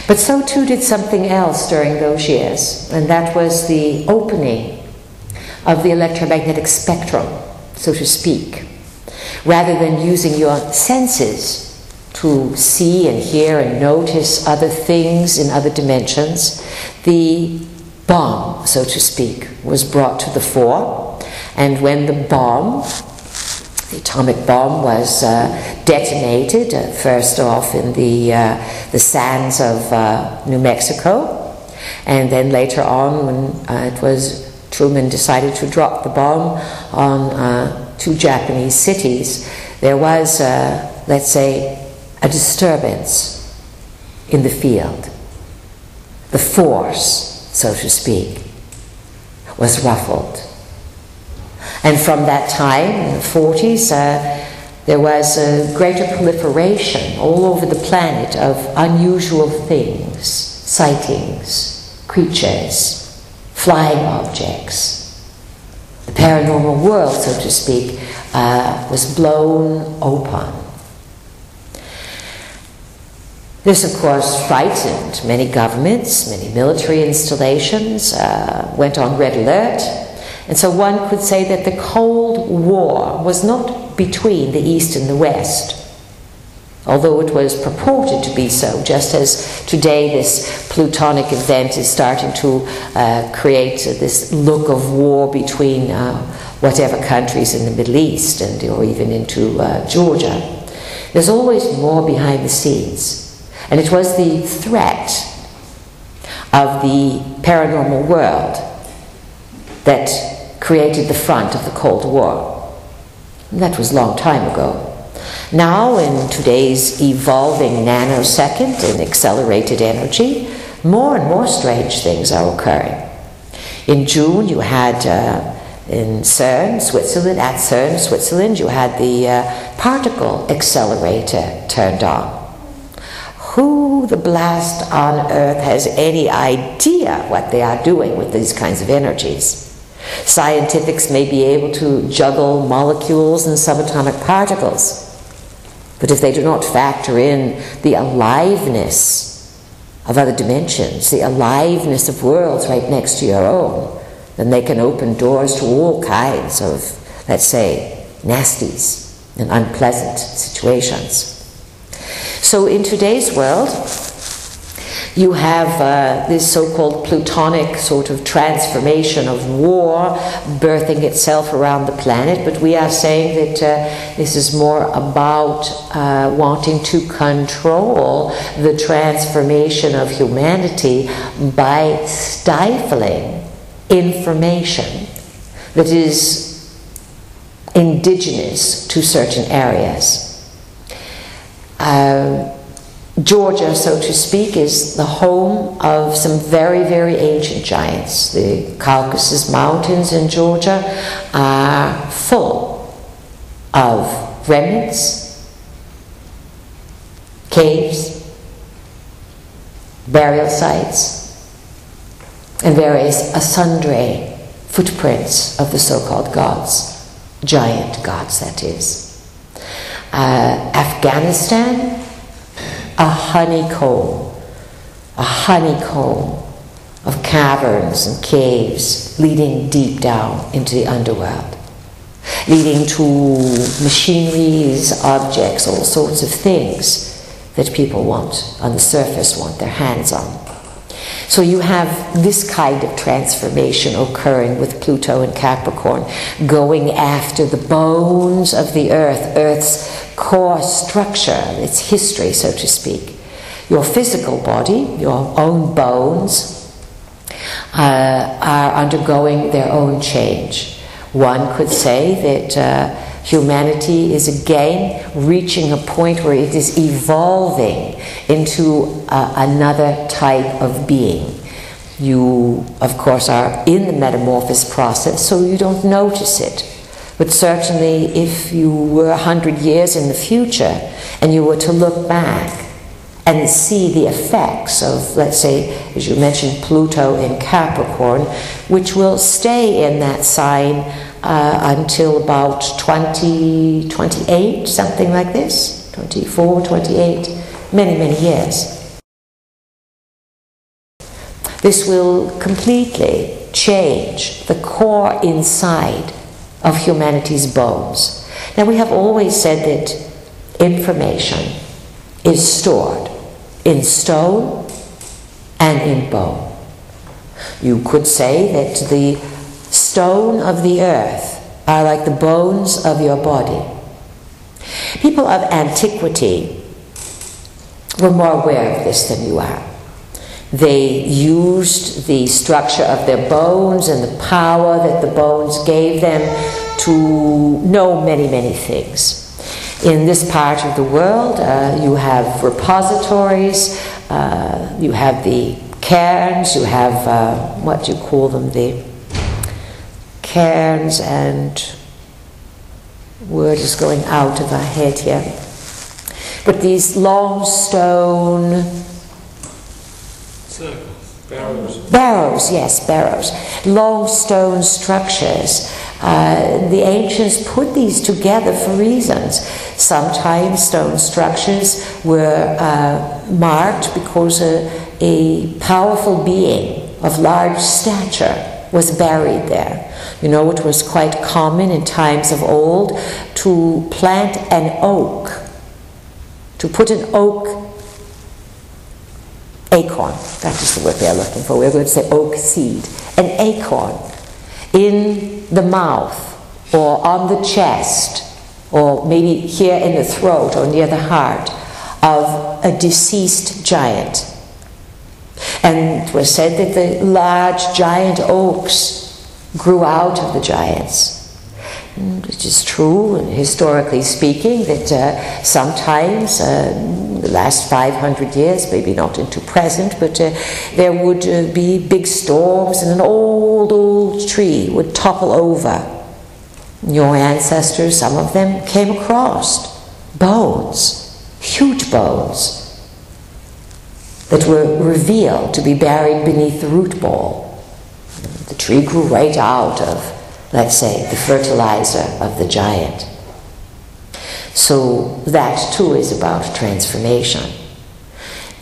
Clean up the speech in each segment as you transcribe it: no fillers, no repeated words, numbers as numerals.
But so too did something else during those years, and that was the opening of the electromagnetic spectrum, so to speak. Rather than using your senses to see and hear and notice other things in other dimensions, the bomb, so to speak, was brought to the fore. And when the bomb, the atomic bomb, was detonated, first off in the sands of New Mexico, and then later on when Truman decided to drop the bomb on 2 Japanese cities, there was, let's say, a disturbance in the field. The force, so to speak, was ruffled. And from that time, in the 40s, there was a greater proliferation all over the planet of unusual things, sightings, creatures, flying objects. The paranormal world, so to speak, was blown open. This, of course, frightened many governments, many military installations, went on red alert. And so one could say that the Cold War was not between the East and the West, although it was purported to be so, just as today this plutonic event is starting to create this look of war between whatever countries in the Middle East or even into Georgia. There's always more behind the scenes. And it was the threat of the paranormal world that created the front of the Cold War. And that was a long time ago. Now, in today's evolving nanosecond and accelerated energy, more and more strange things are occurring. In June, you had in CERN, Switzerland, at CERN, Switzerland, you had the particle accelerator turned on. Who the blast on earth has any idea what they are doing with these kinds of energies? Scientifics may be able to juggle molecules and subatomic particles, but if they do not factor in the aliveness of other dimensions, the aliveness of worlds right next to your own, then they can open doors to all kinds of, let's say, nasties and unpleasant situations. So in today's world, you have this so-called plutonic sort of transformation of war birthing itself around the planet, but we are saying that this is more about wanting to control the transformation of humanity by stifling information that is indigenous to certain areas. Georgia, so to speak, is the home of some very, very ancient giants. The Caucasus Mountains in Georgia are full of remnants, caves, burial sites, and various sundry footprints of the so-called gods, giant gods, that is. Afghanistan, a honeycomb of caverns and caves leading deep down into the underworld, leading to machineries, objects, all sorts of things that people want on the surface, want their hands on. So you have this kind of transformation occurring with Pluto and Capricorn, going after the bones of the Earth, Earth's core structure, its history, so to speak. Your physical body, your own bones, are undergoing their own change. One could say that humanity is again reaching a point where it is evolving into another type of being. You, of course, are in the metamorphosis process, so you don't notice it. But certainly if you were 100 years in the future and you were to look back and see the effects of, let's say, as you mentioned, Pluto in Capricorn, which will stay in that sign until about 2028, something like this, 24, 28, many, many years. This will completely change the core inside of humanity's bones. Now, we have always said that information is stored in stone and in bone. You could say that the stone of the earth are like the bones of your body. People of antiquity were more aware of this than you are. They used the structure of their bones and the power that the bones gave them to know many, many things. In this part of the world, you have repositories, you have the cairns, you have, what do you call them, the cairns, and word is going out of our head here. But these long stone... Circles. Barrows. Barrows, yes, barrows. Long stone structures. The ancients put these together for reasons. Sometimes stone structures were marked because a powerful being of large stature was buried there. You know, it was quite common in times of old to plant an oak, to put an oak acorn, that is the word we are looking for, we're going to say oak seed, an acorn in the mouth or on the chest or maybe here in the throat or near the heart of a deceased giant. And it was said that the large giant oaks grew out of the giants. And it is true, and historically speaking, that sometimes, the last 500 years, maybe not into present, but there would be big storms and an old tree would topple over. Your ancestors, some of them, came across bones, huge bones, that were revealed to be buried beneath the root ball. The tree grew right out of, let's say, the fertilizer of the giant. So that too is about transformation.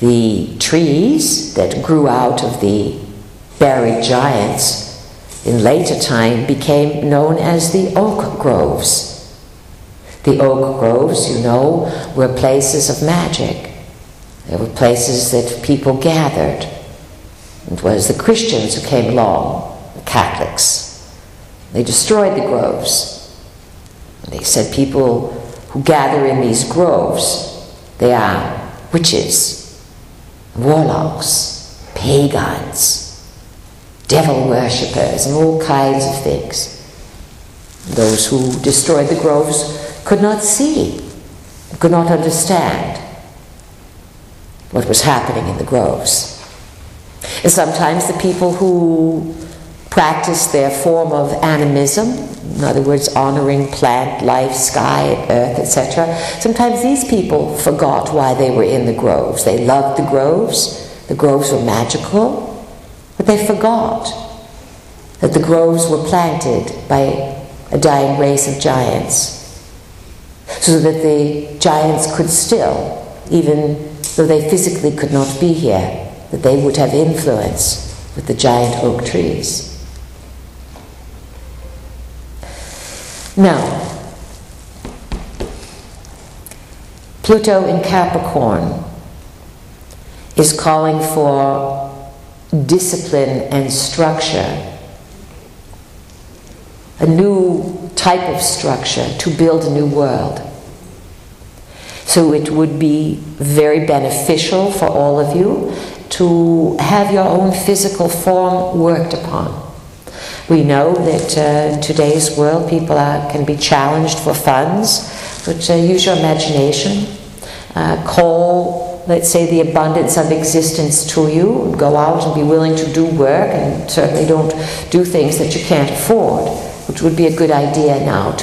The trees that grew out of the buried giants in later time became known as the oak groves. The oak groves, you know, were places of magic. They were places that people gathered. It was the Christians who came along, the Catholics. They destroyed the groves. They said people who gather in these groves, they are witches, warlocks, pagans, devil worshippers, and all kinds of things. Those who destroyed the groves could not see, could not understand what was happening in the groves. And sometimes the people who practiced their form of animism, in other words, honoring plant life, sky, earth, etc., sometimes these people forgot why they were in the groves. They loved the groves were magical, but they forgot that the groves were planted by a dying race of giants, so that the giants could still, even though they physically could not be here, that they would have influence with the giant oak trees. Now, Pluto in Capricorn is calling for discipline and structure, a new type of structure to build a new world. So it would be very beneficial for all of you to have your own physical form worked upon. We know that in today's world people can be challenged for funds, but use your imagination. Call, let's say, the abundance of existence to you, and go out and be willing to do work, and certainly don't do things that you can't afford, which would be a good idea now,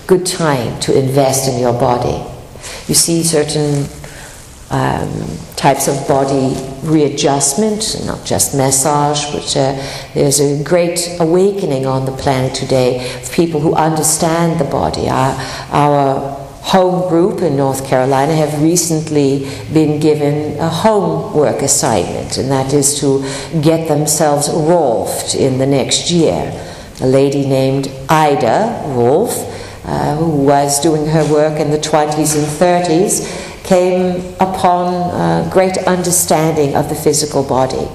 good time to invest in your body. You see certain types of body readjustment, not just massage, but there's a great awakening on the planet today of people who understand the body. Our home group in North Carolina have recently been given a homework assignment, and that is to get themselves Rolfed in the next year. A lady named Ida Rolf, who was doing her work in the 20s and 30s, came upon a great understanding of the physical body.